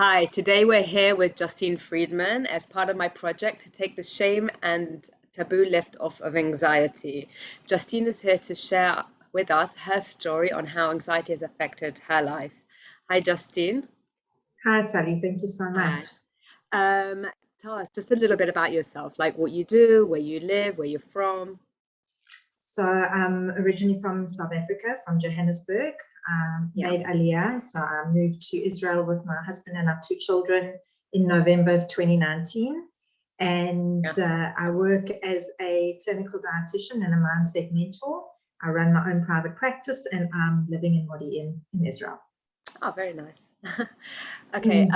Hi, today we're here with Justine Friedman as part of my project to take the shame and taboo lift off of anxiety. Justine is here to share with us her story on how anxiety has affected her life. Hi, Justine. Hi, Talie. Thank you so much. Tell us just a little bit about yourself, like what you do, where you live, where you're from. So I'm originally from South Africa, from Johannesburg, made Aliyah. So I moved to Israel with my husband and our two children in November of 2019. And I work as a clinical dietitian and a mindset mentor. I run my own private practice and I'm living in Modi'in in Israel. Oh, very nice. Okay.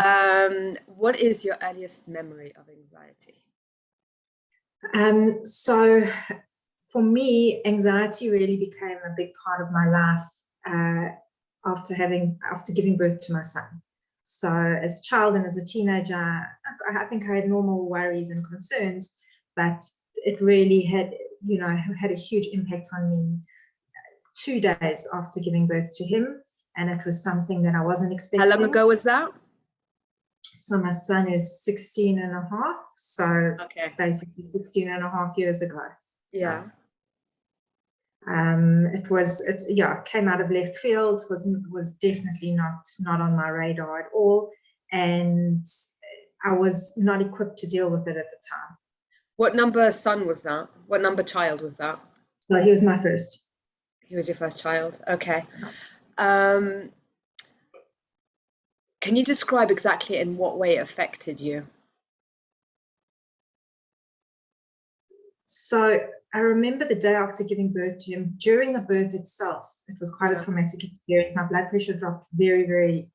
What is your earliest memory of anxiety? So for me, anxiety really became a big part of my life after giving birth to my son. So as a child and as a teenager, I think I had normal worries and concerns, but it really had a huge impact on me 2 days after giving birth to him. And it was something that I wasn't expecting. How long ago was that? So my son is 16 and a half. So basically 16 and a half years ago. Yeah. It came out of left field, was definitely not on my radar at all. And I was not equipped to deal with it at the time. What number son was that? What number child was that? So he was my first. He was your first child. Okay. Can you describe exactly in what way it affected you? So I remember the day after giving birth to him. During the birth itself, it was quite a traumatic experience. My blood pressure dropped very, very,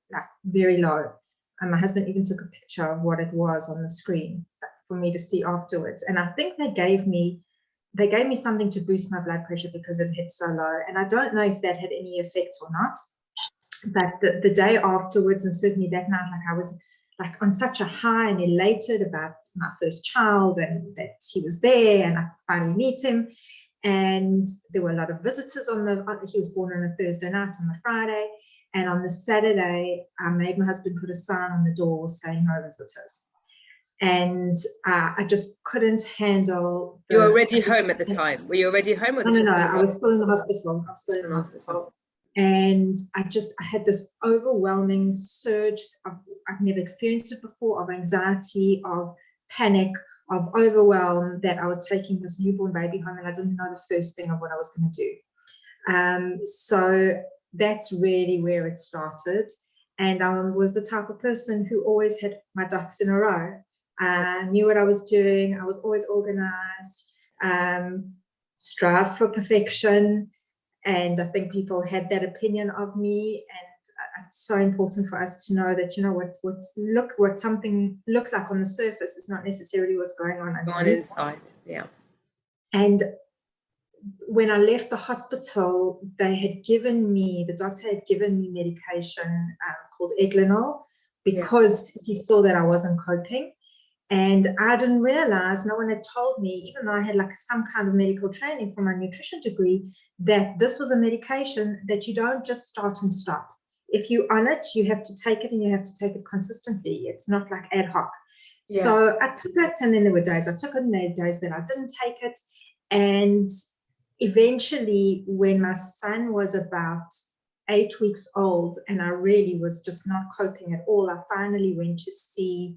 very low. And my husband even took a picture of what it was on the screen for me to see afterwards. And I think they gave me something to boost my blood pressure because it hit so low. And I don't know if that had any effect or not. But the day afterwards, and certainly that night, I was on such a high and elated about my first child and that he was there and I could finally meet him. And there were a lot of visitors he was born on a Thursday night, on the Friday. And on the Saturday, I made my husband put a sign on the door saying no visitors. And I just couldn't handle. You were already home at the time. Were you already home? Or no, I was still in the hospital. I was still in the hospital. And I had this overwhelming surge I've never experienced it before, of anxiety, of panic, of overwhelm, that I was taking this newborn baby home and I didn't know the first thing of what I was going to do. So that's really where it started. And I was the type of person who always had my ducks in a row. I knew what I was doing. I was always organized, strived for perfection. And I think people had that opinion of me, and it's so important for us to know that what something looks like on the surface is not necessarily what's going on inside. Yeah. And when I left the hospital, the doctor had given me medication called Eglanol because he saw that I wasn't coping. And I didn't realize, no one had told me, even though I had some kind of medical training from my nutrition degree, that this was a medication that you don't just start and stop. If you're on it, you have to take it, and you have to take it consistently. It's not like ad hoc. Yes. So I took it, and then there were days I took it, and there were days that I didn't take it. And eventually, when my son was about 8 weeks old, and I really was just not coping at all, I finally went to see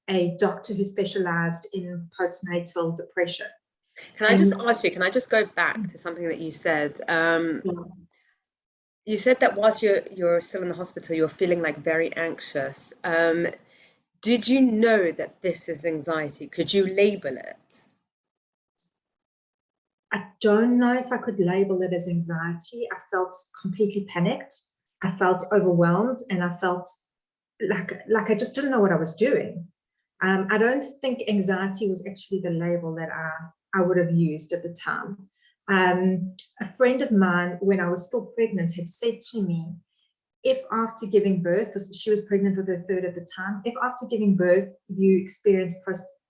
a doctor who specialized in postnatal depression. Can I just ask you, can I just go back to something that you said? You said that whilst you're still in the hospital, you're feeling very anxious. Did you know that this is anxiety? Could you label it? I don't know if I could label it as anxiety. I felt completely panicked. I felt overwhelmed, and I felt like I just didn't know what I was doing. I don't think anxiety was actually the label that I would have used at the time. A friend of mine, when I was still pregnant, had said to me, if after giving birth, she was pregnant with her third at the time, if after giving birth you experience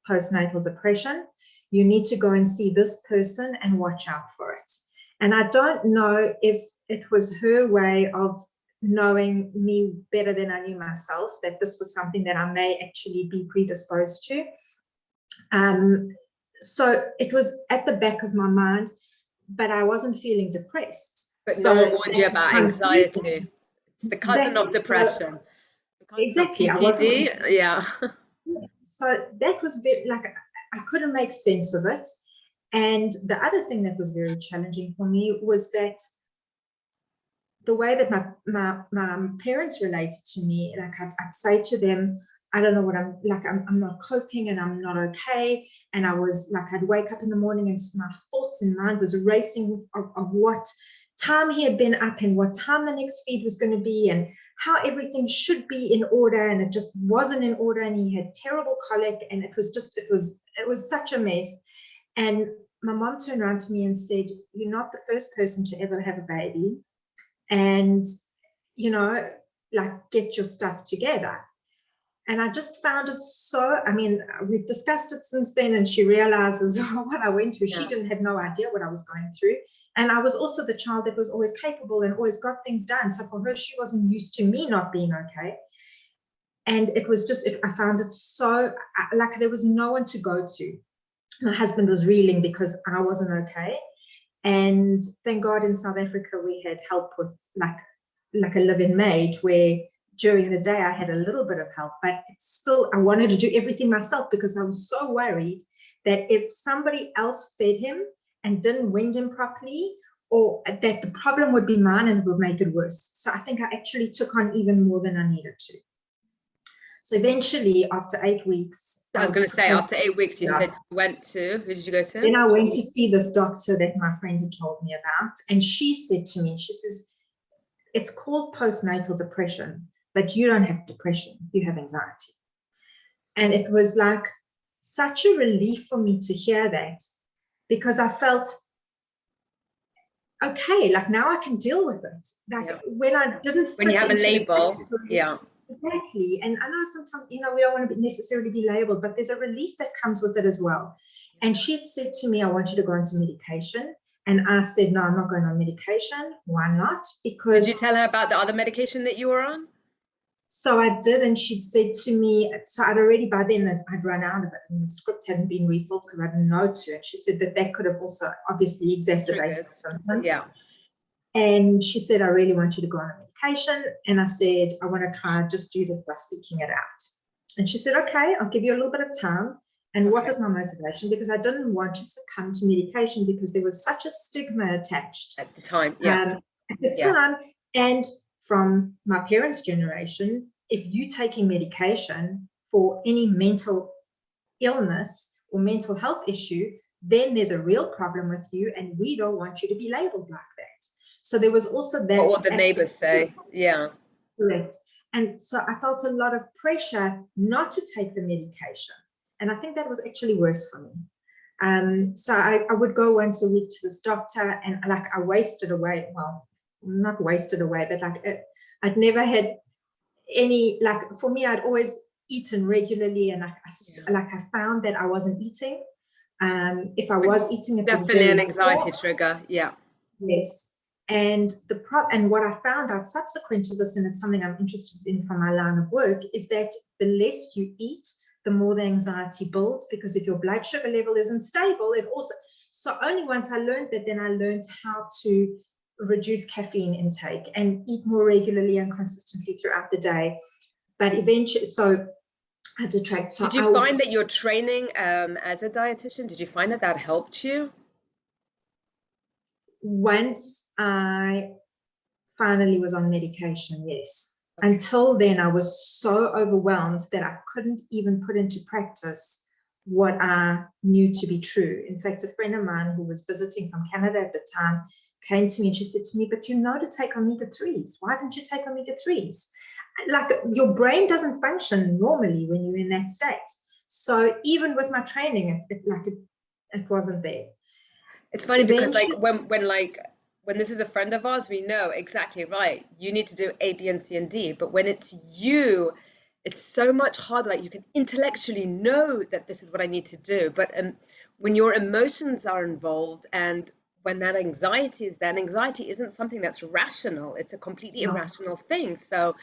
postnatal depression, you need to go and see this person and watch out for it. And I don't know if it was her way of knowing me better than I knew myself, that this was something that I may actually be predisposed to. So it was at the back of my mind, but I wasn't feeling depressed. But so no one warned you about anxiety. It's the cousin of exactly. depression. The cousin Exactly. of PPD. Yeah. So that was like, I couldn't make sense of it. And the other thing that was very challenging for me was that the way that my parents related to me, like I'd say to them, I don't know what I'm like, I'm not coping and I'm not okay. And I was like, I'd wake up in the morning and my thoughts and mind was racing of what time he had been up and what time the next feed was going to be and how everything should be in order. And it just wasn't in order. And he had terrible colic and it was such a mess. And my mom turned around to me and said, "You're not the first person to ever have a baby. And, like, get your stuff together." And I just found it so, I mean, we've discussed it since then, and she realizes what I went through. She didn't have no idea what I was going through. And I was also the child that was always capable and always got things done. So for her, she wasn't used to me not being okay. And it was just, I found it so, like, there was no one to go to. My husband was reeling because I wasn't okay. And thank God in South Africa, we had help with like a live-in maid, where during the day I had a little bit of help, but it's still, I wanted to do everything myself because I was so worried that if somebody else fed him and didn't wind him properly, or that the problem would be mine and it would make it worse. So I think I actually took on even more than I needed to. So eventually, after 8 weeks, I was going to say, after 8 weeks, you said you went to, who did you go to? Then I went to see this doctor that my friend had told me about. And she said to me, she says, "It's called postnatal depression, but you don't have depression, you have anxiety." And it was like such a relief for me to hear that, because I felt, okay, like now I can deal with it. Like when I didn't fit when you have a label, exactly. And I know sometimes, we don't want to necessarily be labeled, but there's a relief that comes with it as well. And she had said to me, "I want you to go into medication." And I said, "No, I'm not going on medication." Why not? Because... Did you tell her about the other medication that you were on? So I did, and she'd said to me, so I'd already, by then, I'd run out of it, and the script hadn't been refilled because I didn't know to. And she said that could have also obviously exacerbated the symptoms. Yeah. And she said, "I really want you to go on a medication." And I said, "I want to try just do this by speaking it out." And she said, "Okay, I'll give you a little bit of time." And what was my motivation? Because I didn't want to succumb to medication because there was such a stigma attached at the time. At the time, and from my parents' generation, if you're taking medication for any mental illness or mental health issue, then there's a real problem with you, and we don't want you to be labeled like that. So there was also that. What the neighbors say, Correct. And so I felt a lot of pressure not to take the medication. And I think that was actually worse for me. So I would go once a week to this doctor, and like I wasted away, well, not wasted away, but like I'd never had any, like for me, I'd always eaten regularly, and I found that I wasn't eating. If I was eating, it was definitely an anxiety trigger. Yeah. Yes. And and what I found out subsequent to this, and it's something I'm interested in from my line of work, is that the less you eat, the more the anxiety builds, because if your blood sugar level isn't stable, it also... So only once I learned that, then I learned how to reduce caffeine intake and eat more regularly and consistently throughout the day. But eventually, so I did track. So did you find that your training as a dietitian, did you find that helped you? Once I finally was on medication, yes. Okay. Until then, I was so overwhelmed that I couldn't even put into practice what I knew to be true. In fact, a friend of mine who was visiting from Canada at the time came to me and she said to me, "But you know to take omega-3s. Why don't you take omega-3s? Like, your brain doesn't function normally when you're in that state." So even with my training, it wasn't there. It's funny because when this is a friend of ours, we know exactly right. You need to do A, B, and C, and D. But when it's you, it's so much harder. Like, you can intellectually know that this is what I need to do. But when your emotions are involved and when that anxiety is there, and anxiety isn't something that's rational, it's a completely No, irrational thing. So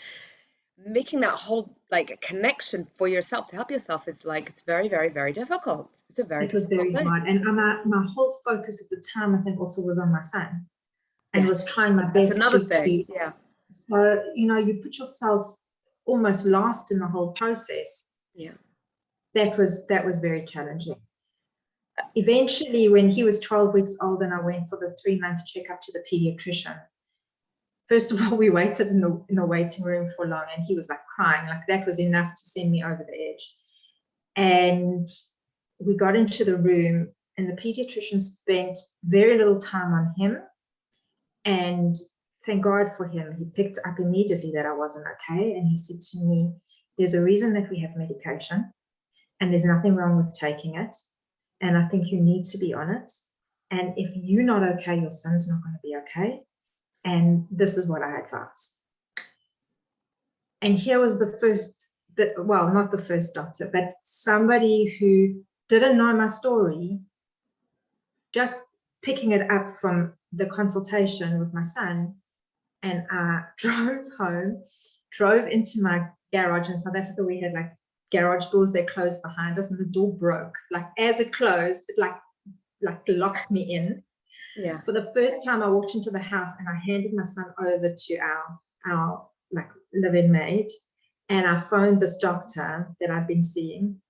making that whole like connection for yourself to help yourself is like, it's very, very, very difficult. It's a very it was difficult very thing. hard. And my whole focus at the time, I think, also was on my son, and was Yes, trying my that's best another to thing. Yeah. so, you put yourself almost last in the whole process. Yeah. That was very challenging. Eventually, when he was 12 weeks old and I went for the 3-month checkup to the pediatrician, first of all, we waited in the waiting room for long, and he was like crying. Like, that was enough to send me over the edge. And we got into the room, and the pediatrician spent very little time on him. And thank God for him, he picked up immediately that I wasn't okay. And he said to me, there's a reason that we have medication, and there's nothing wrong with taking it. And I think you need to be on it. And if you're not okay, your son's not going to be okay. And this is what I advise. And here was the first, well, not the first doctor, but somebody who didn't know my story, just picking it up from the consultation with my son. And I drove into my garage. In South Africa, we had like garage doors that closed behind us, and the door broke. Like, as it closed, it like locked me in. Yeah. For the first time, I walked into the house and I handed my son over to our like live-in maid, and I phoned this doctor that I've been seeing,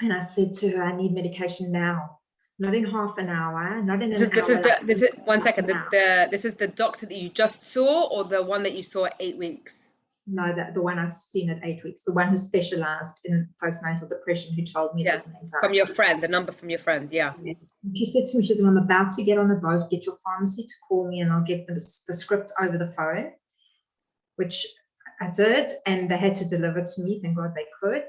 and I said to her, I need medication now, not in half an hour, not in an hour. This is one second. Now. This is the doctor that you just saw, or the one that you saw at 8 weeks? No, the one I've seen at 8 weeks, the one who specialized in postnatal depression, who told me there's an anxiety. From your friend, the number from your friend, yeah. She said to me, she said, I'm about to get on a boat, get your pharmacy to call me, and I'll get the script over the phone, which I did, and they had to deliver to me. Thank God they could.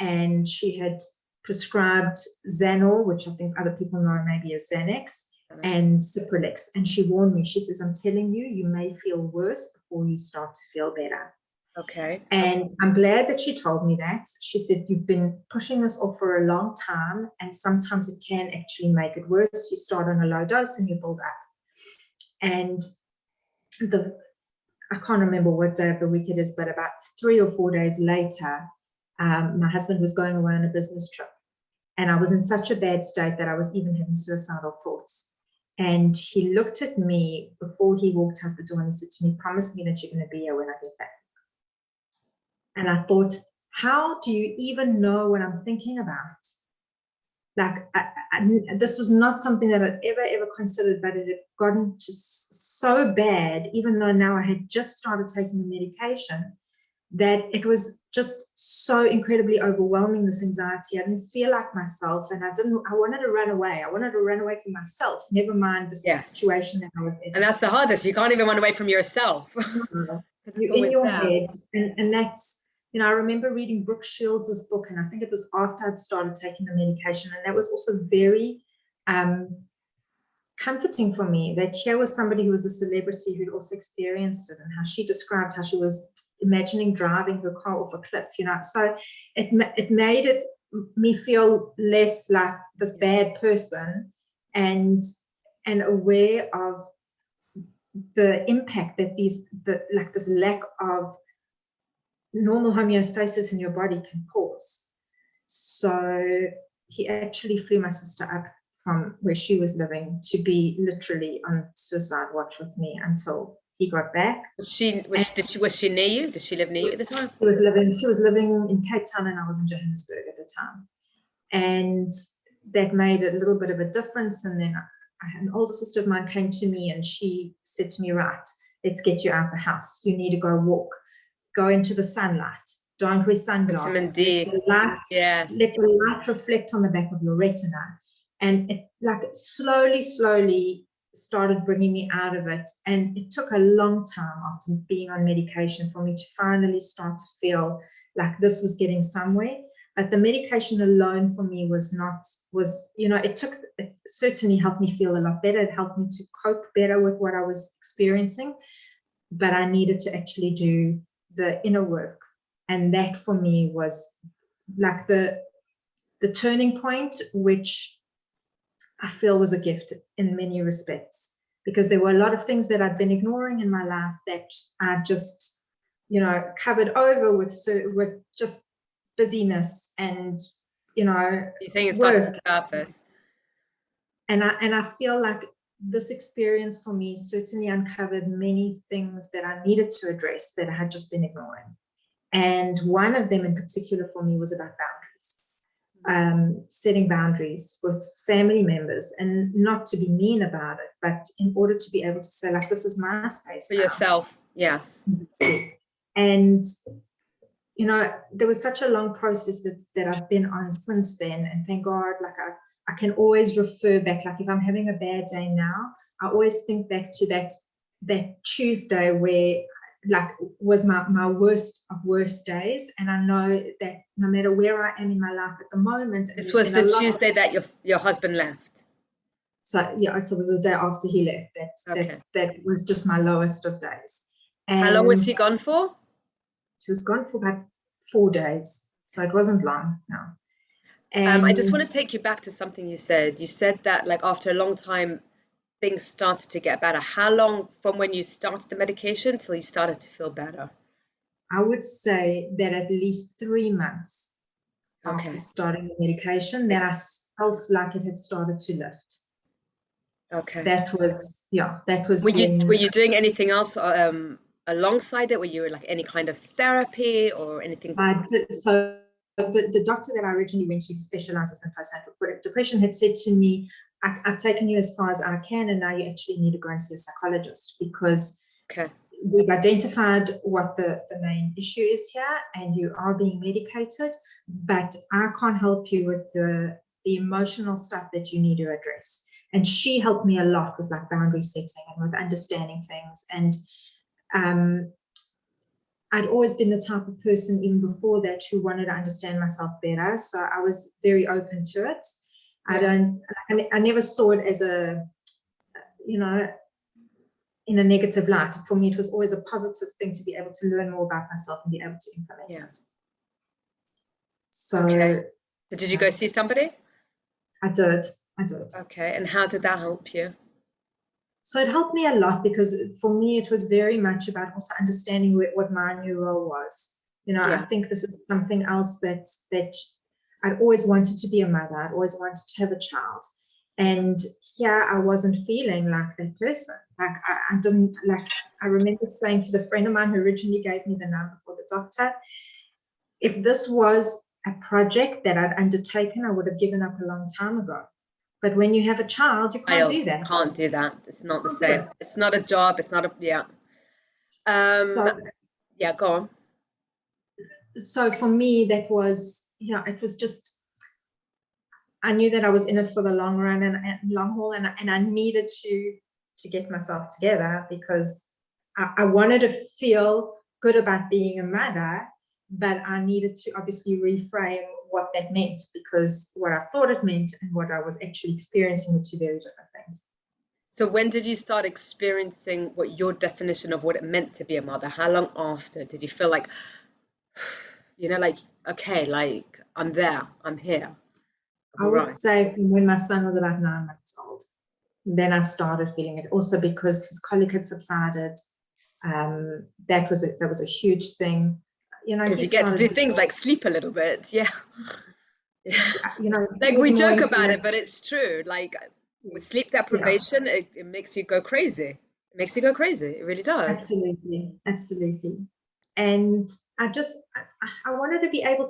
And she had prescribed Xanol, which I think other people know maybe as Xanax, and Cipralex. And she warned me, she says, I'm telling you, you may feel worse before you start to feel better. Okay. And I'm glad that she told me that. She said, you've been pushing this off for a long time, and sometimes it can actually make it worse. You start on a low dose and you build up. And I can't remember what day of the week it is, but about 3 or 4 days later, my husband was going away on a business trip. And I was in such a bad state that I was even having suicidal thoughts. And he looked at me before he walked out the door, and he said to me, promise me that you're going to be here when I get back. And I thought, how do you even know what I'm thinking about? Like, this was not something that I'd ever considered, but it had gotten just so bad, even though now I had just started taking the medication, that it was just so incredibly overwhelming, this anxiety. I didn't feel like myself, and I wanted to run away. I wanted to run away from myself, never mind the situation that I was in. And that's the hardest. You can't even run away from yourself. No. You're in your head. And that's, I remember reading Brooke Shields' book, and I think it was after I'd started taking the medication. And that was also very comforting for me, that here was somebody who was a celebrity who'd also experienced it, and how she described how she was imagining driving her car off a cliff, So it made me feel less like this bad person, and aware of the impact that this lack of normal homeostasis in your body can cause. So he actually flew my sister up from where she was living to be literally on suicide watch with me until he got back. Was she near you? Did she live near you at the time? She was living in Cape Town, and I was in Johannesburg at the time. And that made a little bit of a difference. And then an older sister of mine came to me, and she said to me, right, let's get you out of the house. You need to go walk. Go into the sunlight. Don't wear sunglasses. Vitamin D. Let the light reflect on the back of your retina. And it slowly started bringing me out of it. And it took a long time after being on medication for me to finally start to feel like this was getting somewhere. But the medication alone for me it certainly helped me feel a lot better. It helped me to cope better with what I was experiencing. But I needed to actually do the inner work, and that for me was like the turning point, which I feel was a gift in many respects, because there were a lot of things that I'd been ignoring in my life that I just, covered over with just busyness and, You're saying it started work. to surface. And I feel like this experience for me certainly uncovered many things that I needed to address that I had just been ignoring. And one of them in particular for me was about boundaries, setting boundaries with family members, and not to be mean about it, but in order to be able to say, like, this is my space For now. yourself, yes. And, there was such a long process that I've been on since then. And thank God, like I can always refer back, like if I'm having a bad day now, I always think back to that Tuesday where like was my worst of worst days. And I know that no matter where I am in my life at the moment. This was the Tuesday that your husband left. So yeah, so it was the day after he left. That was just my lowest of days. And how long was he gone for? He was gone for about 4 days. So it wasn't long now. And I just want to take you back to something you said. You said that like after a long time, things started to get better. How long from when you started the medication till you started to feel better? I would say that at least 3 months after starting the medication, that I felt like it had started to lift. Okay. That was. Were you doing anything else alongside it? Were you like any kind of therapy or anything? I did. So the doctor that I originally went to, who specializes in postnatal depression, had said to me, I've taken you as far as I can, and now you actually need to go and see a psychologist, because we've identified what the main issue is here, and you are being medicated, but I can't help you with the emotional stuff that you need to address. And she helped me a lot with like boundary setting and with understanding things. And I'd always been the type of person, even before that, who wanted to understand myself better. So I was very open to it. Yeah. I never saw it as in a negative light. For me, it was always a positive thing to be able to learn more about myself and be able to implement it. So, did you go see somebody? I did. Okay, and how did that help you? So it helped me a lot, because for me, it was very much about also understanding what my new role was. I think this is something else that I'd always wanted to be a mother. I'd always wanted to have a child. And here I wasn't feeling like that person. Like I didn't, like, I remember saying to the friend of mine who originally gave me the number for the doctor, if this was a project that I'd undertaken, I would have given up a long time ago. But when you have a child, you can't do that. Can't do that. It's not the same. It's not a job. It's not a, go on. So for me, that was, it was just, I knew that I was in it for the long run and long haul, and I needed to get myself together, because I wanted to feel good about being a mother, but I needed to obviously reframe what that meant, because what I thought it meant and what I was actually experiencing were two very different things. So when did you start experiencing what your definition of what it meant to be a mother? How long after did you feel like, like, okay, like I'm there, I'm here? I would say from when my son was about 9 months old, then I started feeling it. Also because his colic had subsided. That was a huge thing. Because you get to do things like sleep a little bit, like we joke about it, but it's true. Like with sleep deprivation, it makes you go crazy. It makes you go crazy. It really does. Absolutely. And I wanted to be able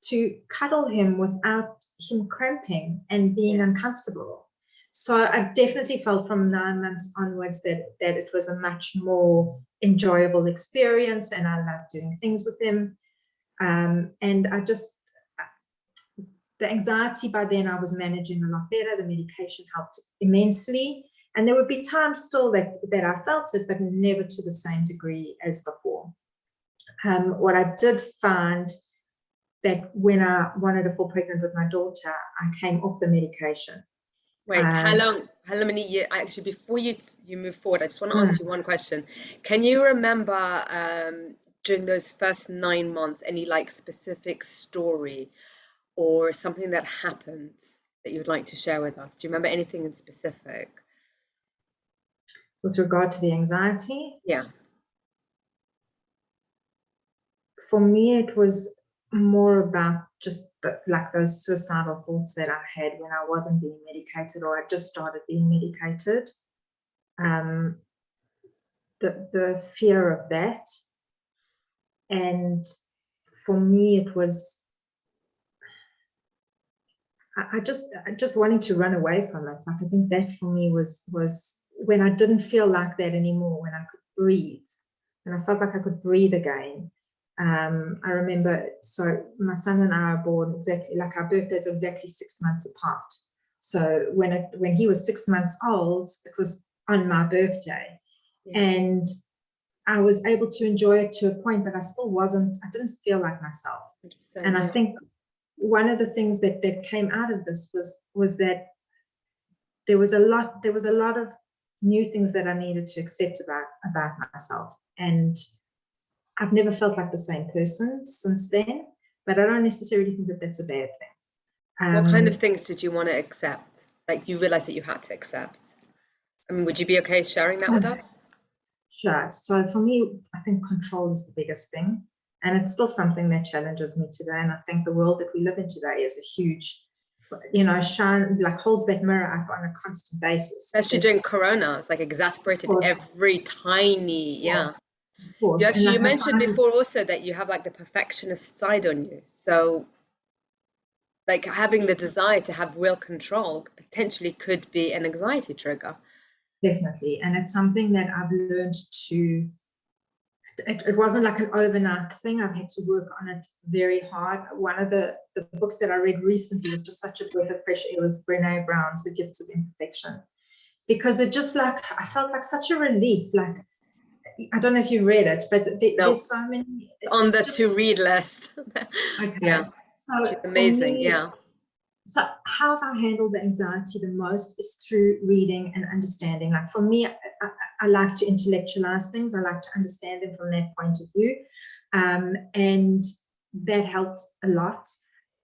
to cuddle him without him cramping and being uncomfortable. So I definitely felt from 9 months onwards that it was a much more enjoyable experience, and I loved doing things with him. And the anxiety by then I was managing a lot better. The medication helped immensely. And there would be times still that I felt it, but never to the same degree as before. What I did find that when I wanted to fall pregnant with my daughter, I came off the medication. Wait, how many years? Actually, before you move forward, I just want to ask you one question. Can you remember during those first 9 months any like specific story or something that happened that you would like to share with us? Do you remember anything in specific? With regard to the anxiety? Yeah. For me, it was more about just like those suicidal thoughts that I had when I wasn't being medicated, or I just started being medicated. The fear of that. And for me, it was, I just wanted to run away from it. Like, I think that for me was when I didn't feel like that anymore, when I could breathe, and I felt like I could breathe again. I remember, so my son and I are born exactly, like our birthdays are exactly 6 months apart. So when he was 6 months old, it was on my birthday. Yeah. And I was able to enjoy it to a point, but I didn't feel like myself. And yeah. I think one of the things that came out of this was that there was a lot of new things that I needed to accept about myself. And I've never felt like the same person since then, but I don't necessarily think that that's a bad thing. What kind of things did you want to accept? Like, you realized that you had to accept? I mean, would you be okay sharing that with us? Sure. So for me, I think control is the biggest thing. And it's still something that challenges me today. And I think the world that we live in today is a huge, holds that mirror up on a constant basis. Especially during Corona, it's like exasperated every tiny, yeah. You mentioned before also that you have like the perfectionist side on you. So like having the desire to have real control potentially could be an anxiety trigger. Definitely. And it's something that I've learned to, it wasn't like an overnight thing. I've had to work on it very hard. One of the books that I read recently was just such a breath of fresh air, was Brené Brown's The Gifts of Imperfection. Because it just I felt like such a relief. Like, I don't know if you read it, but there's so many. On the to-read list. Okay. Yeah. So she's amazing, yeah. So how have I handled the anxiety the most is through reading and understanding. Like for me, I like to intellectualize things. I like to understand them from that point of view. And that helped a lot.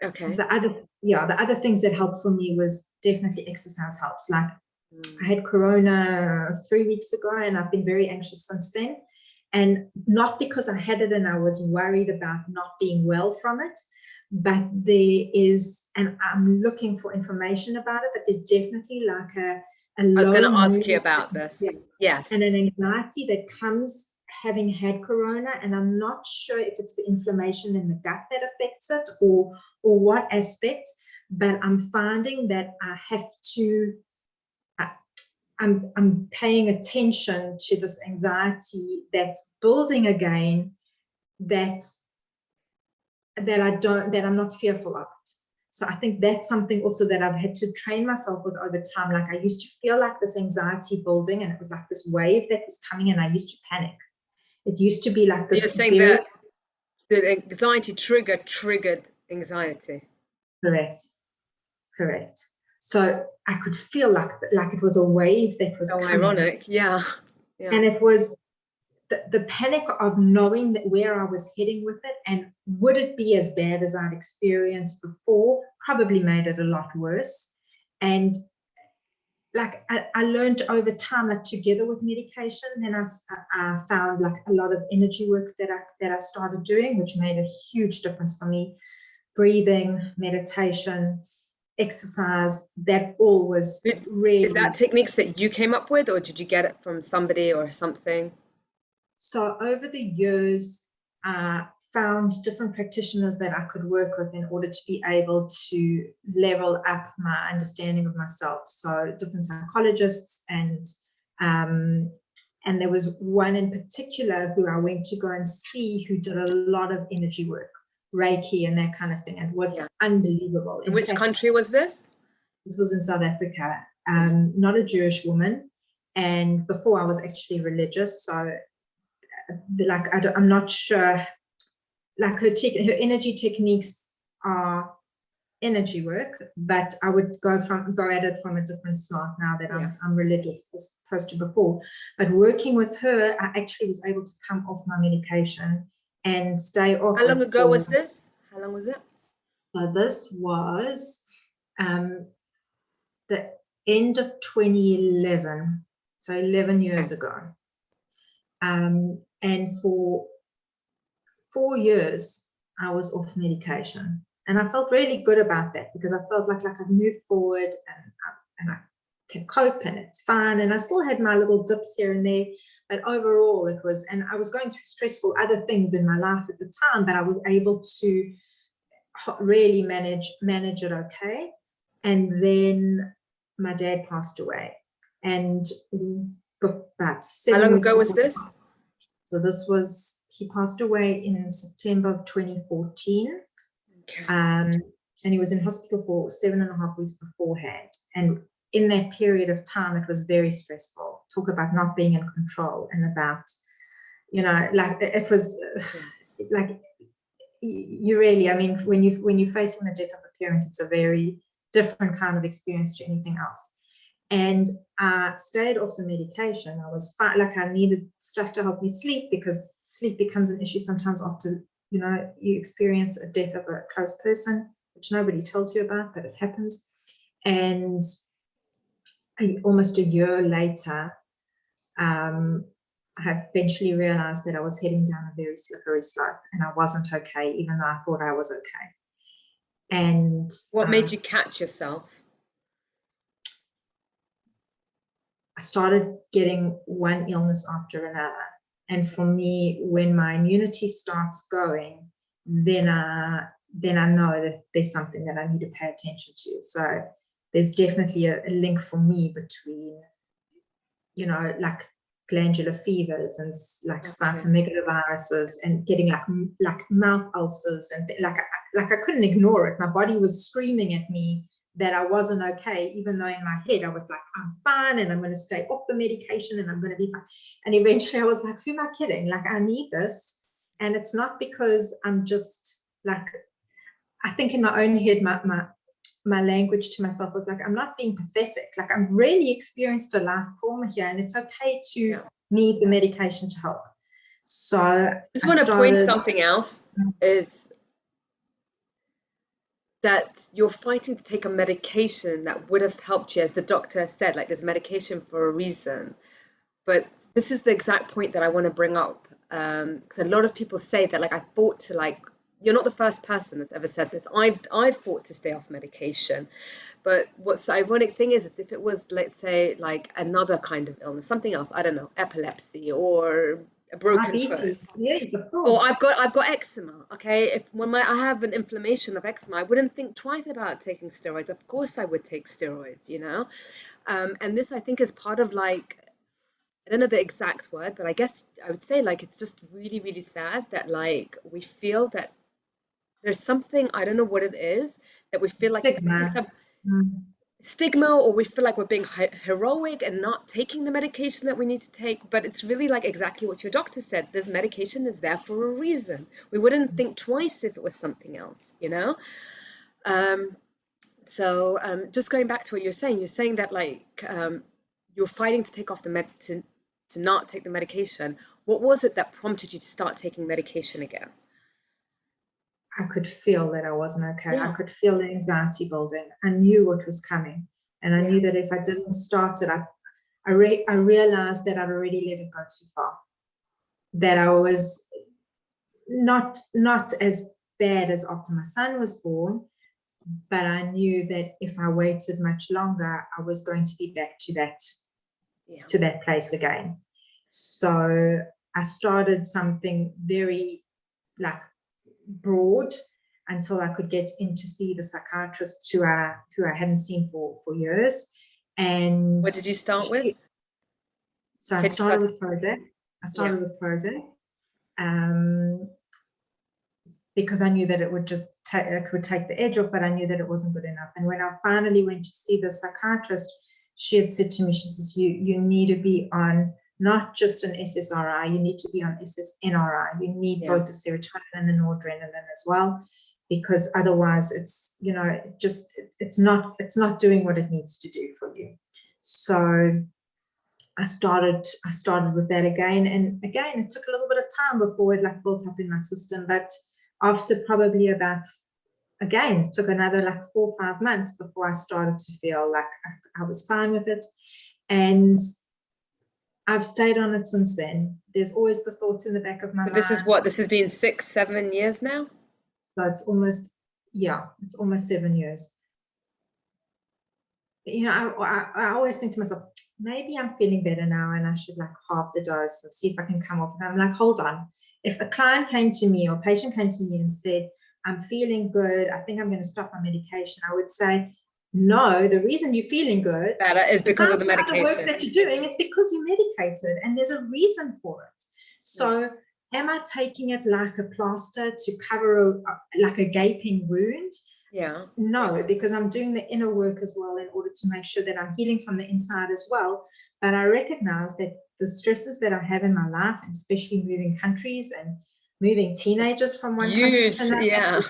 Okay. The other things that helped for me was definitely exercise helps. Like I had Corona 3 weeks ago and I've been very anxious since then. And not because I had it and I was worried about not being well from it, but there is, and I'm looking for information about it, but there's definitely like a I was going to ask you about this. Yeah. Yes. And an anxiety that comes having had Corona, and I'm not sure if it's the inflammation in the gut that affects it or what aspect, but I'm finding that I have to, I'm paying attention to this anxiety that's building again, that I'm not fearful of it. So I think that's something also that I've had to train myself with over time. Like I used to feel like this anxiety building and it was like this wave that was coming and I used to panic. It used to be like this. You're saying that the anxiety triggered anxiety. Correct. So I could feel like it was a wave that was coming. Ironic, yeah. And it was the panic of knowing that where I was heading with it, and would it be as bad as I'd experienced before, probably made it a lot worse. And like I learned over time, like together with medication, then I found like a lot of energy work that I started doing, which made a huge difference for me. Breathing, meditation, exercise, that all was really. Is that techniques that you came up with, or did you get it from somebody or something? So over the years, I found different practitioners that I could work with in order to be able to level up my understanding of myself. So different psychologists, and there was one in particular who I went to go and see, who did a lot of energy work, Reiki and that kind of thing. It was unbelievable. In which country was this? This was in South Africa. Not a Jewish woman, and before I was actually religious, so like I'm not sure. Like her energy techniques are energy work, but I would go at it from a different slant now that I'm religious as opposed to before. But working with her, I actually was able to come off my medication and stay off. How long ago was this? How long was it? So this was the end of 2011, so 11 years ago. And for 4 years, I was off medication. And I felt really good about that because I felt like I've moved forward and I can cope and it's fine. And I still had my little dips here and there. But overall, it was, and I was going through stressful other things in my life at the time, but I was able to really manage it okay. And then my dad passed away. And about 7 How long weeks ago was before- this? So he passed away in September of 2014. Okay. And he was in hospital for 7.5 weeks beforehand. And in that period of time, it was very stressful. Talk about not being in control and about, like it was like you really, I mean, when you're facing the death of a parent, it's a very different kind of experience to anything else. And I stayed off the medication. I was fine, like I needed stuff to help me sleep because sleep becomes an issue sometimes after, you experience a death of a close person, which nobody tells you about, but it happens. And almost a year later, I eventually realized that I was heading down a very slippery slope and I wasn't okay, even though I thought I was okay. And what made you catch yourself? I started getting one illness after another. And for me, when my immunity starts going, then I know that there's something that I need to pay attention to. So there's definitely a link for me between, like glandular fevers and like cytomegaloviruses and getting like mouth ulcers and like I couldn't ignore it. My body was screaming at me that I wasn't okay, even though in my head I was like, I'm fine and I'm going to stay off the medication and I'm going to be fine. And eventually I was like, who am I kidding? Like, I need this. And it's not because I'm just like, I think in my own head, my language to myself was like, I'm not being pathetic. Like, I've really experienced a life trauma here and it's okay to need the medication to help. So I just want to point something else is that you're fighting to take a medication that would have helped you, as the doctor said, like there's medication for a reason. But this is the exact point that I want to bring up, because a lot of people say that, like, I fought to, like, you're not the first person that's ever said this. I've fought to stay off medication. But what's the ironic thing is if it was, let's say, like another kind of illness, something else, I don't know, epilepsy or a broken foot. Yes, of course. Or I've got eczema. Okay, if when I have an inflammation of eczema, I wouldn't think twice about taking steroids. Of course, I would take steroids. And this I think is part of, like, I don't know the exact word, but I guess I would say, like, it's just really, really sad that, like, we feel that there's something, I don't know what it is, that we feel like stigma, or we feel like we're being heroic and not taking the medication that we need to take. But it's really like exactly what your doctor said. This medication is there for a reason. We wouldn't think twice if it was something else, So just going back to what you're saying that, like, you're fighting to take off the to not take the medication. What was it that prompted you to start taking medication again? I could feel that I wasn't okay. Yeah. I could feel the anxiety building. I knew what was coming. And I knew that if I didn't start it, I realized that I'd already let it go too far. That I was not as bad as after my son was born, but I knew that if I waited much longer, I was going to be back to that place again. So I started something very, like, broad until I could get in to see the psychiatrist who I hadn't seen for years. And what did you start with? So I started with Prozac. Because I knew that it would take the edge off, but I knew that it wasn't good enough. And when I finally went to see the psychiatrist, she had said to me, she says, you need to be on not just an SSRI, you need to be on SSNRI. You need both the serotonin and the noradrenaline as well, because otherwise it's, it's not doing what it needs to do for you. So I started with that again. And again, it took a little bit of time before it, like, built up in my system. But after probably about again, took another like 4 or 5 months before I started to feel like I was fine with it. And I've stayed on it since then. There's always the thoughts in the back of my mind. This is what, this has been 6, 7 years now? So it's almost, yeah, it's almost 7 years. You know, I always think to myself, maybe I'm feeling better now and I should like halve the dose and see if I can come off. And I'm like, hold on. If a client came to me or a patient came to me and said, I'm feeling good, I think I'm going to stop my medication, I would say, no, the reason you're feeling good Is because of the medication. The work that you're doing is because you're medicated, and there's a reason for it. So am I taking it like a plaster to cover like a gaping wound? Yeah. No, because I'm doing the inner work as well in order to make sure that I'm healing from the inside as well. But I recognize that the stresses that I have in my life, and especially moving countries and moving teenagers from one country to another,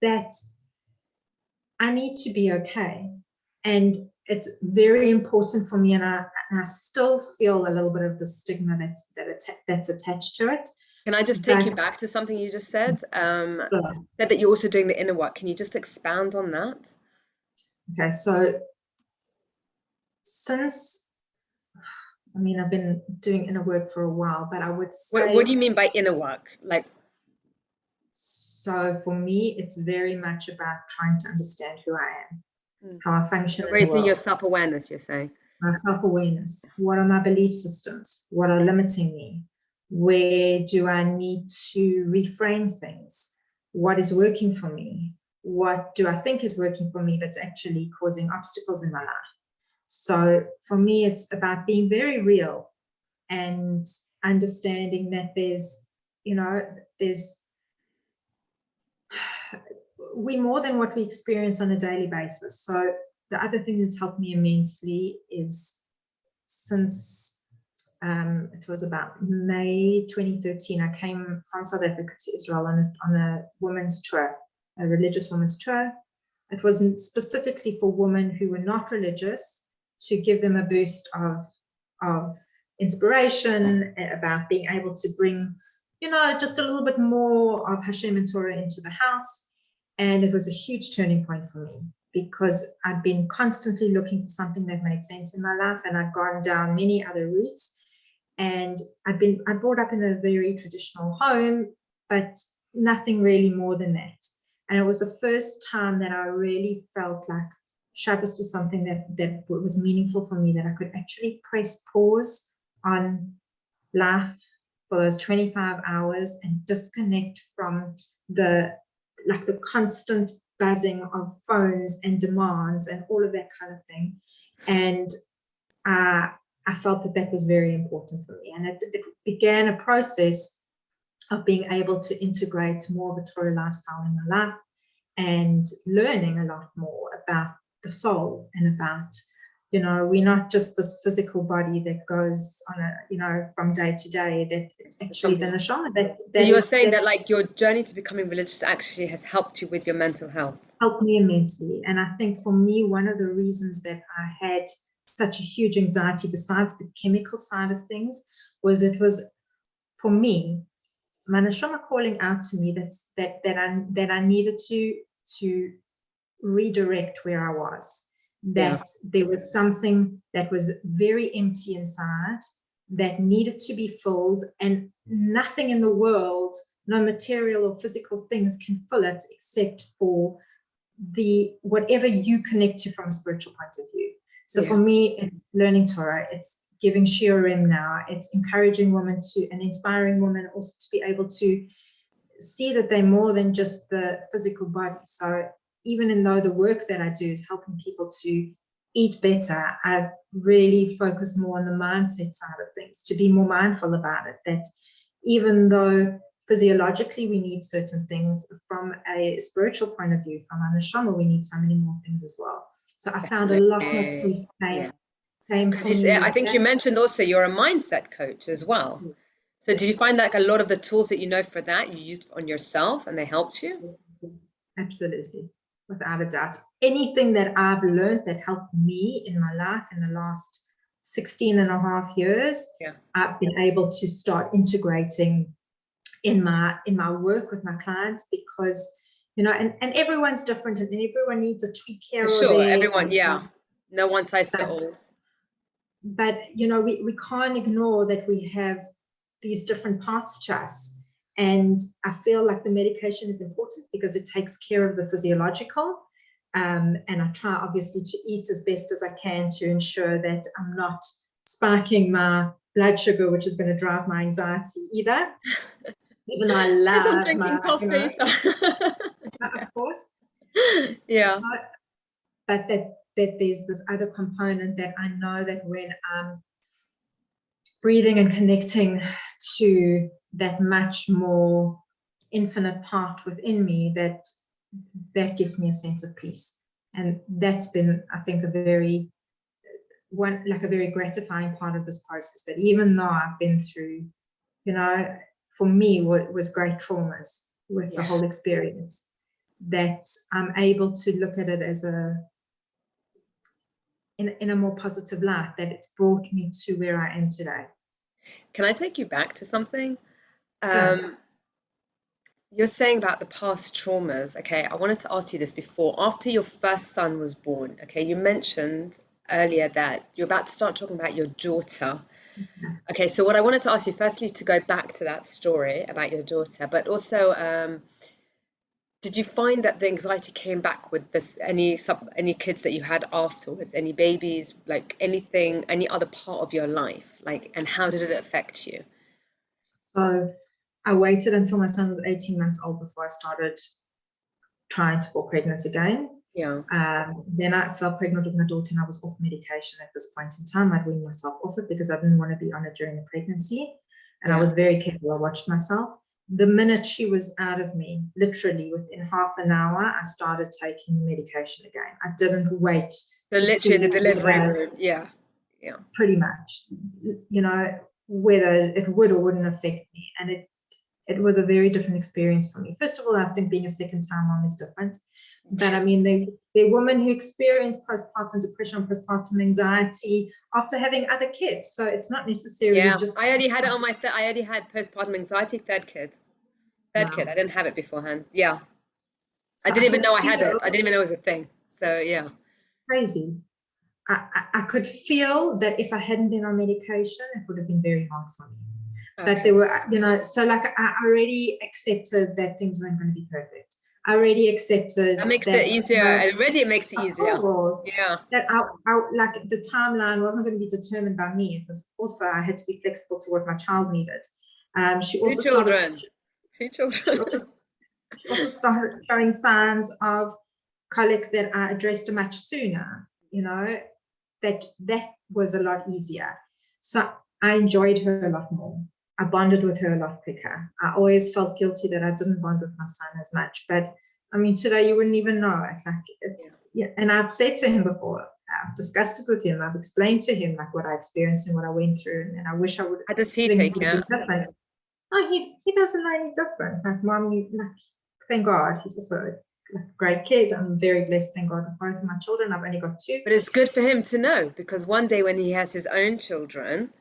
that I need to be okay. And it's very important for me, and I still feel a little bit of the stigma that's attached to it. Can I just take you back to something you just said? Said that you're also doing the inner work. Can you just expound on that? Okay, so since, I mean, I've been doing inner work for a while, but I would say... What do you mean by inner work? Like, so for me, it's very much about trying to understand who I am, how I function in the raising world. your self-awareness, you're saying? My self-awareness. What are my belief systems? What are limiting me? Where do I need to reframe things? What is working for me? What do I think is working for me that's actually causing obstacles in my life? So for me, it's about being very real and understanding that there's, you know, we're more than what we experience on a daily basis. So the other thing that's helped me immensely is since it was about May 2013, I came from South Africa to Israel on a women's tour, a religious women's tour. It wasn't specifically for women who were not religious, to give them a boost of inspiration about being able to bring, you know, just a little bit more of Hashem and Torah into the house. And it was a huge turning point for me, because I'd been constantly looking for something that made sense in my life, and I'd gone down many other routes. And I brought up in a very traditional home, but nothing really more than that. And it was the first time that I really felt like Shabbos was something that was meaningful for me, that I could actually press pause on life for those 25 hours and disconnect from the constant buzzing of phones and demands and all of that kind of thing. And I felt that was very important for me. And it began a process of being able to integrate more of a Torah lifestyle in my life, and learning a lot more about the soul, and about, you know, we're not just this physical body that goes on a, you know, from day to day, that it's actually the neshama. So you're saying that like your journey to becoming religious actually has helped you with your mental health? Helped me immensely. And I think for me, one of the reasons that I had such a huge anxiety, besides the chemical side of things, was it was, for me, my neshama calling out to me that I needed to redirect where I was, that there was something that was very empty inside that needed to be filled, and nothing in the world, no material or physical things, can fill it except for whatever you connect to from a spiritual point of view. So for me, it's learning Torah, it's giving shiurim now, it's encouraging women and inspiring women also to be able to see that they're more than just the physical body. So even though the work that I do is helping people to eat better, I really focus more on the mindset side of things, to be more mindful about it, that even though physiologically we need certain things, from a spiritual point of view, from our neshama, we need so many more things as well. So I found a lot more peace came from me. I think you mentioned also you're a mindset coach as well. So did you find like a lot of the tools that you know for that you used on yourself and they helped you? Absolutely, without a doubt. Anything that I've learned that helped me in my life in the last 16 and a half years, I've been able to start integrating in my work with my clients, because you know, and everyone's different, and everyone needs a tweak here For or sure, there. everyone, yeah. No one size fit all. But you know, we can't ignore that we have these different parts to us. And I feel like the medication is important because it takes care of the physiological. And I try obviously to eat as best as I can to ensure that I'm not spiking my blood sugar, which is going to drive my anxiety either. Even though I love I'm drinking coffee, you know, yeah. of course. Yeah. But that there's this other component that I know that when I'm breathing and connecting to that much more infinite part within me, that gives me a sense of peace. And that's been, I think, a very gratifying part of this process, that even though I've been through, you know, for me, what was great traumas with the whole experience, that I'm able to look at it as in a more positive light, that it's brought me to where I am today. Can I take you back to something? Sure. You're saying about the past traumas. Okay, I wanted to ask you this before. After your first son was born, okay, you mentioned earlier that you're about to start talking about your daughter. Okay, so what I wanted to ask you, firstly, to go back to that story about your daughter, but also, did you find that the anxiety came back with this, any kids that you had afterwards, any babies, like anything, any other part of your life, like, and how did it affect you? So I waited until my son was 18 months old before I started trying to fall pregnant again. Yeah. Then I fell pregnant with my daughter and I was off medication at this point in time. I'd weaned myself off it because I didn't want to be on it during the pregnancy. And I was very careful. I watched myself. The minute she was out of me, literally within half an hour, I started taking medication again. I didn't wait. So literally in the delivery room. Yeah. Yeah. Pretty much, you know, whether it would or wouldn't affect me. And it was a very different experience for me. First of all, I think being a second-time mom is different. But I mean, they're women who experience postpartum depression, postpartum anxiety after having other kids. So it's not necessarily just. I already had it on my. I already had postpartum anxiety, third kid. I didn't have it beforehand. Yeah, So I didn't even know I had feel it. I didn't even know it was a thing. So yeah, crazy. I could feel that if I hadn't been on medication, it would have been very hard for me. okay. But there were, you know, so like I already accepted that things weren't going to be perfect. I already accepted that makes it easier. Already it makes it easier. Yeah. That like the timeline wasn't going to be determined by me. It was also, I had to be flexible to what my child needed. She also started. Two children. She also started showing signs of colic that I addressed much sooner. You know, that was a lot easier. So I enjoyed her a lot more. I bonded with her a lot quicker. I always felt guilty that I didn't bond with my son as much. But I mean, today you wouldn't even know. Like and I've said to him before, I've discussed it with him. I've explained to him like what I experienced and what I went through, and I wish I would. How does he take it? Oh, he doesn't know any different. Like, Mom, thank God, he's also a great kid. I'm very blessed, thank God, with both of my children. I've only got two. But it's good for him to know, because one day when he has his own children,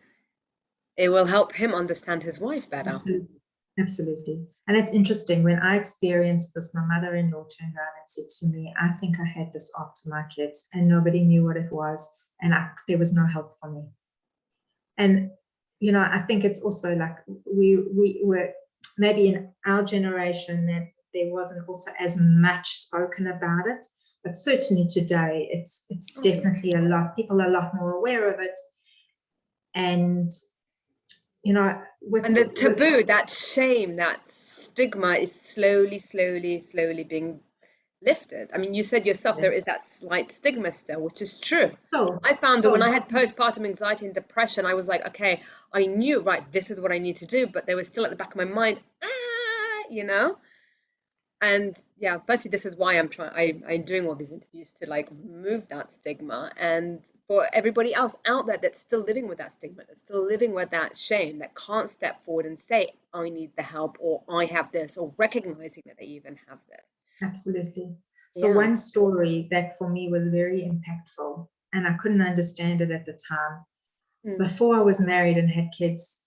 it will help him understand his wife better. Absolutely. And it's interesting, when I experienced this, my mother-in-law turned around and said to me, I think I had this after my kids, and nobody knew what it was, and there was no help for me. And you know, I think it's also like we were maybe in our generation that there wasn't also as much spoken about it, but certainly today it's definitely a lot. People are a lot more aware of it, and you know, and the taboo, that shame, that stigma is slowly being lifted. I mean, you said yourself there is that slight stigma still, which is true. I found that when I had postpartum anxiety and depression, I was like, okay, I knew, right, this is what I need to do, but there was still at the back of my mind, you know. And yeah, firstly, this is why I'm doing all these interviews, to like remove that stigma, and for everybody else out there that's still living with that stigma, that's still living with that shame, that can't step forward and say, I need the help, or I have this, or recognizing that they even have this. Absolutely. So one story that for me was very impactful, and I couldn't understand it at the time. Before I was married and had kids,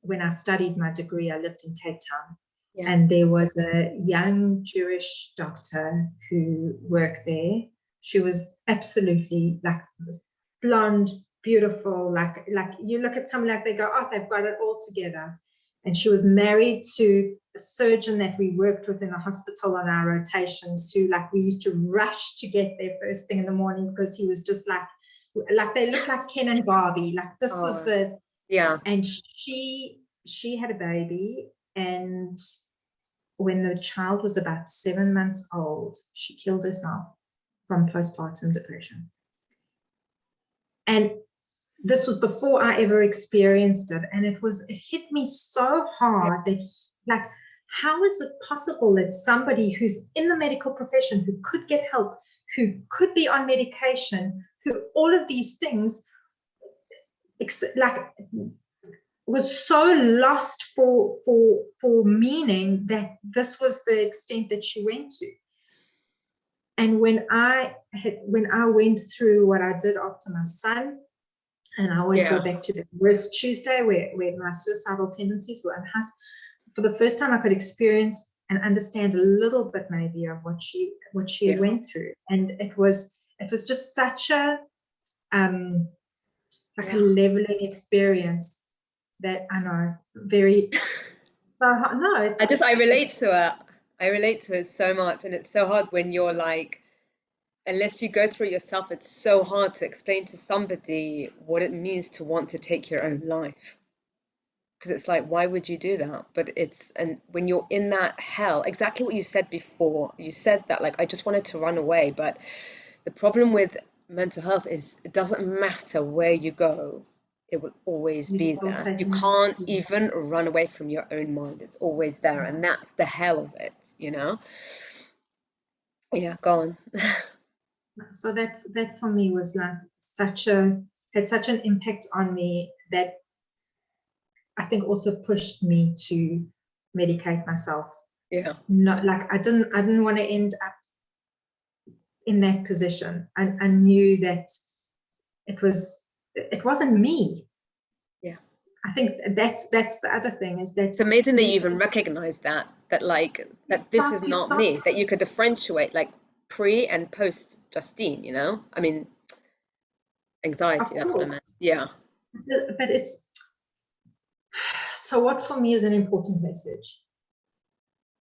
when I studied my degree, I lived in Cape Town. Yeah. And there was a young Jewish doctor who worked there. She was absolutely like this blonde, beautiful, like you look at someone like they go, oh, they've got it all together. And she was married to a surgeon that we worked with in the hospital on our rotations, who like we used to rush to get there first thing in the morning, because he was just like they looked like Ken and Barbie. Like this was the, yeah. And she had a baby, and when the child was about 7 months old, she killed herself from postpartum depression. And this was before I ever experienced it. And it hit me so hard that, like, how is it possible that somebody who's in the medical profession, who could get help, who could be on medication, who all of these things, like, was so lost for meaning, that this was the extent that she went to. And when I went through what I did after my son, and I always go back to the worst Tuesday where my suicidal tendencies were unmasked, for the first time I could experience and understand a little bit maybe of what she had went through. And it was just such a a leveling experience that I know very no. I relate to it. I relate to it so much, and it's so hard when you're like, unless you go through it yourself, it's so hard to explain to somebody what it means to want to take your own life. Because it's like, why would you do that? But and when you're in that hell, exactly what you said before, you said that, like, I just wanted to run away. But the problem with mental health is it doesn't matter where you go, it will always be there. You can't even run away from your own mind. It's always there. And that's the hell of it, you know? Yeah, go on. So that for me was like had such an impact on me, that I think also pushed me to medicate myself. Yeah. Not like I didn't want to end up in that position. I knew that it wasn't me. Yeah. I think that's the other thing, is that it's amazing that you even recognize that this is not me, that you could differentiate like pre and post Justine, you know? I mean, anxiety, that's what I meant. Yeah. But it's, so what for me is an important message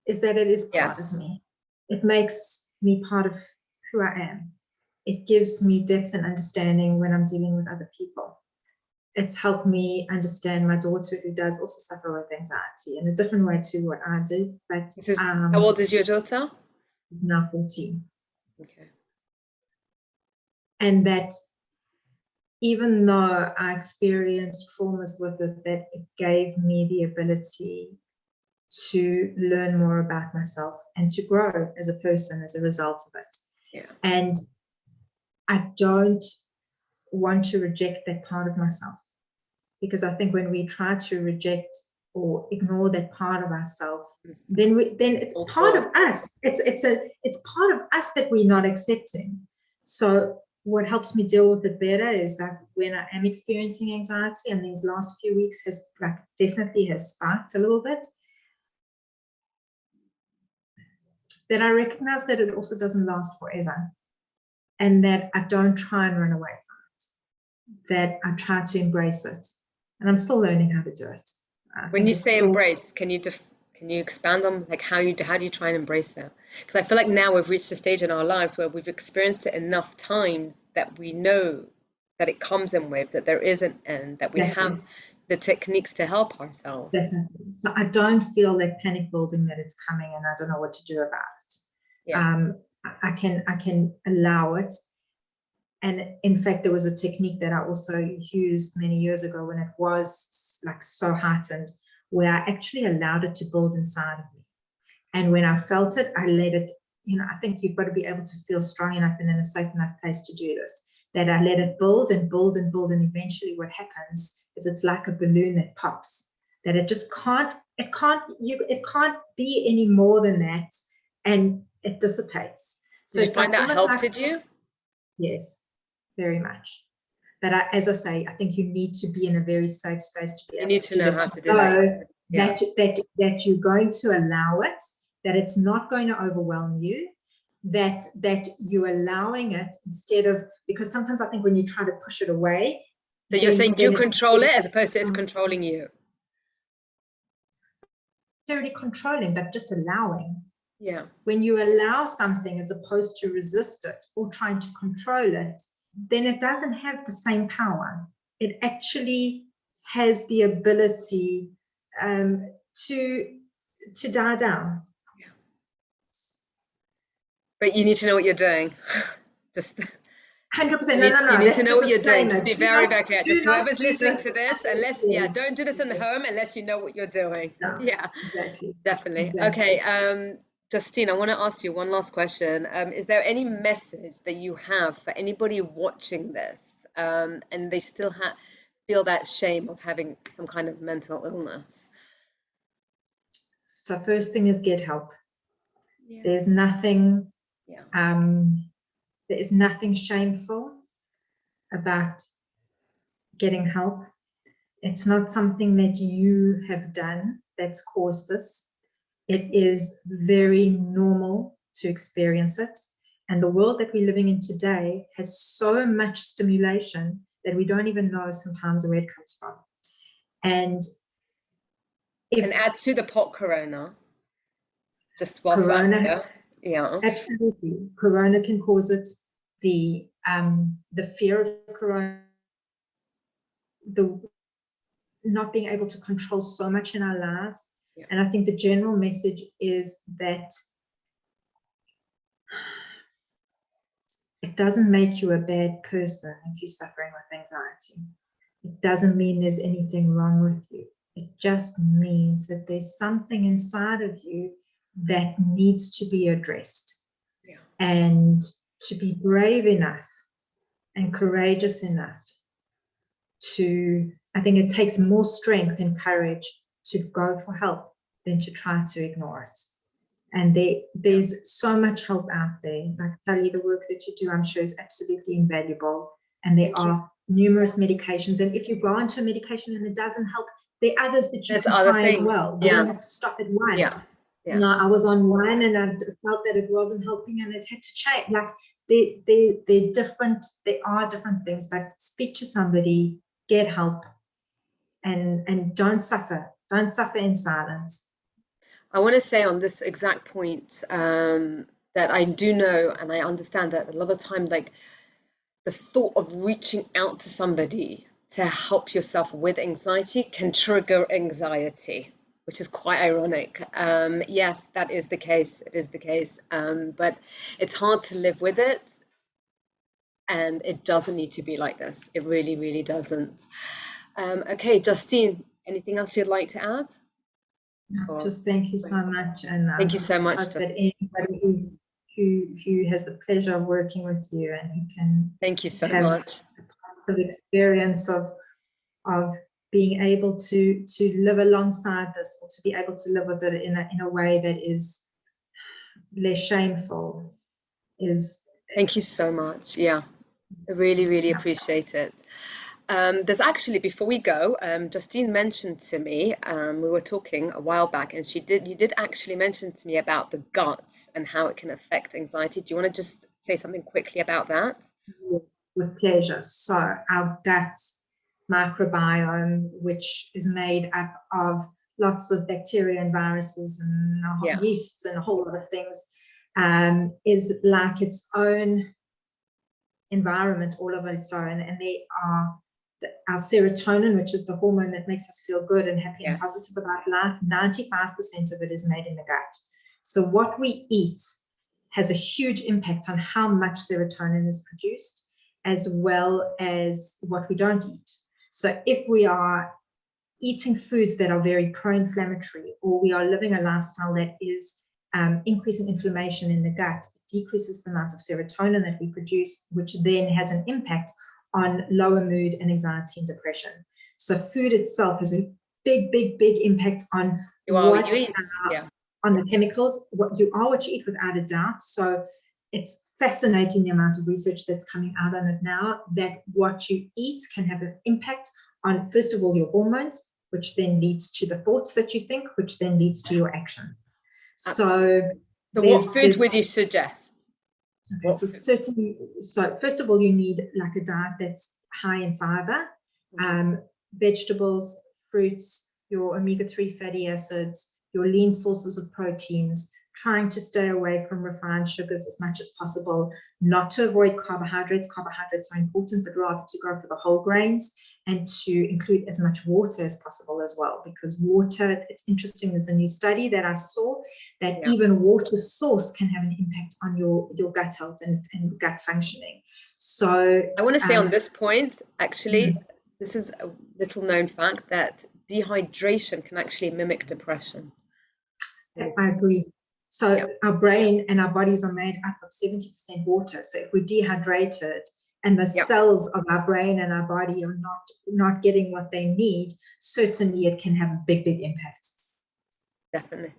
is that it is part of me. It makes me part of who I am. It gives me depth and understanding when I'm dealing with other people. It's helped me understand my daughter, who does also suffer with anxiety in a different way to what I do. But how old is your daughter? Now 14. Okay. And that even though I experienced traumas with it, that it gave me the ability to learn more about myself and to grow as a person as a result of it. Yeah. And I don't want to reject that part of myself, because I think when we try to reject or ignore that part of ourselves, then it's part of us. It's part of us that we're not accepting. So what helps me deal with it better is that when I am experiencing anxiety, and these last few weeks has definitely spiked a little bit, that I recognize that it also doesn't last forever, and that I don't try and run away from it, that I try to embrace it. And I'm still learning how to do it. When you say embrace, can you expand on like how do you try and embrace that? Because I feel like now we've reached a stage in our lives where we've experienced it enough times that we know that it comes in waves, that there is an end, that we have the techniques to help ourselves. Definitely. So I don't feel that panic building, that it's coming and I don't know what to do about it. Yeah. I can allow it. And in fact, there was a technique that I also used many years ago when it was like so heightened, where I actually allowed it to build inside of me. And when I felt it, I let it, I think you've got to be able to feel strong enough and in a safe enough place to do this, that I let it build and build and build. And eventually what happens is it's like a balloon that pops, that it just can't be any more than that. And it dissipates. So did you find that helped you? Yes, very much. But as I say, I think you need to be in a very safe space to be able to do that. that you're going to allow it, that it's not going to overwhelm you, that you're allowing it instead of, because sometimes I think when you try to push it away. So you're saying you control it as opposed to it's controlling you. Not necessarily controlling, but just allowing. Yeah. When you allow something as opposed to resist it or trying to control it, then it doesn't have the same power. It actually has the ability to die down. Yeah. But you need to know what you're doing. Just 100%. No. You need to know what you're doing. Just be very, very clear. Just whoever's listening to this, unless, don't do this in home unless you know what you're doing. No, yeah, exactly. Definitely. Exactly. Okay. Justine, I want to ask you one last question. Is there any message that you have for anybody watching this, and they still feel that shame of having some kind of mental illness? So first thing is get help. Yeah. There's nothing. There is nothing shameful about getting help. It's not something that you have done that's caused this. It is very normal to experience it. And the world that we're living in today has so much stimulation that we don't even know sometimes where it comes from. And add to the pot corona, just whilst corona, we're here. Yeah, absolutely. Corona can cause it. The fear of corona, the not being able to control so much in our lives. Yeah. And I think the general message is that it doesn't make you a bad person if you're suffering with anxiety. It doesn't mean there's anything wrong with you. It just means that there's something inside of you that needs to be addressed. Yeah. And to be brave enough and courageous enough to, I think it takes more strength and courage to go for help than to try to ignore it. And there's so much help out there. Like Talie, the work that you do, I'm sure, is absolutely invaluable. And there are numerous medications. And if you go onto a medication and it doesn't help, there are others that you can try as well. You don't have to stop at one. Yeah. No, I was on one and I felt that it wasn't helping and it had to change. Like they're different. There are different things, but speak to somebody, get help, and don't suffer. Don't suffer in silence. I want to say on this exact point that I do know and I understand that a lot of time, like the thought of reaching out to somebody to help yourself with anxiety can trigger anxiety, which is quite ironic. Yes, that is the case. It is the case. But it's hard to live with it. And it doesn't need to be like this. It really, really doesn't. Okay, Justine, anything else you'd like to add? Just thank you so much, and thank you so much. Hope that anybody who has the pleasure of working with you and who can thank you so much the experience of being able to live alongside this, or to be able to live with it in a way that is less shameful. Thank you so much. Yeah, I really, really appreciate it. There's actually, before we go, Justine mentioned to me, we were talking a while back, and you did actually mention to me about the gut and how it can affect anxiety. Do you want to just say something quickly about that? With pleasure. So our gut microbiome, which is made up of lots of bacteria and viruses and yeasts and a whole lot of things, is like its own environment, all of its own, and they are our serotonin, which is the hormone that makes us feel good and happy and positive about life. 95% of it is made in the gut. So what we eat has a huge impact on how much serotonin is produced, as well as what we don't eat. So if we are eating foods that are very pro-inflammatory, or we are living a lifestyle that is increasing inflammation in the gut, it decreases the amount of serotonin that we produce, which then has an impact on lower mood and anxiety and depression. So food itself has a big impact on what you eat, on the chemicals. What you eat, without a doubt. So it's fascinating the amount of research that's coming out on it now, that what you eat can have an impact on, first of all, your hormones, which then leads to the thoughts that you think, which then leads to your actions. So what food would you suggest? Okay, so first of all, you need like a diet that's high in fiber, vegetables, fruits, your omega-3 fatty acids, your lean sources of proteins, trying to stay away from refined sugars as much as possible, not to avoid carbohydrates. Carbohydrates are important, but rather to go for the whole grains and to include as much water as possible as well, because water, it's interesting, there's a new study that I saw that even water source can have an impact on your gut health and gut functioning. So I want to say on this point, actually, this is a little known fact that dehydration can actually mimic depression. I agree. So our brain and our bodies are made up of 70% water. So if we're dehydrated and the cells of our brain and our body are not getting what they need, certainly it can have a big impact. Definitely.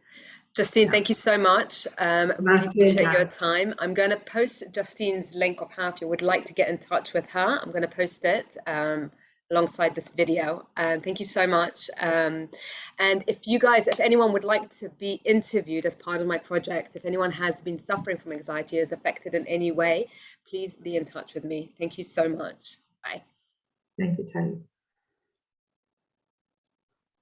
Justine, thank you so much. Really appreciate your time. I'm going to post Justine's link of how, if you would like to get in touch with her, I'm going to post it alongside this video. Thank you so much. And if anyone would like to be interviewed as part of my project, if anyone has been suffering from anxiety or is affected in any way, please be in touch with me. Thank you so much. Bye. Thank you, Talie.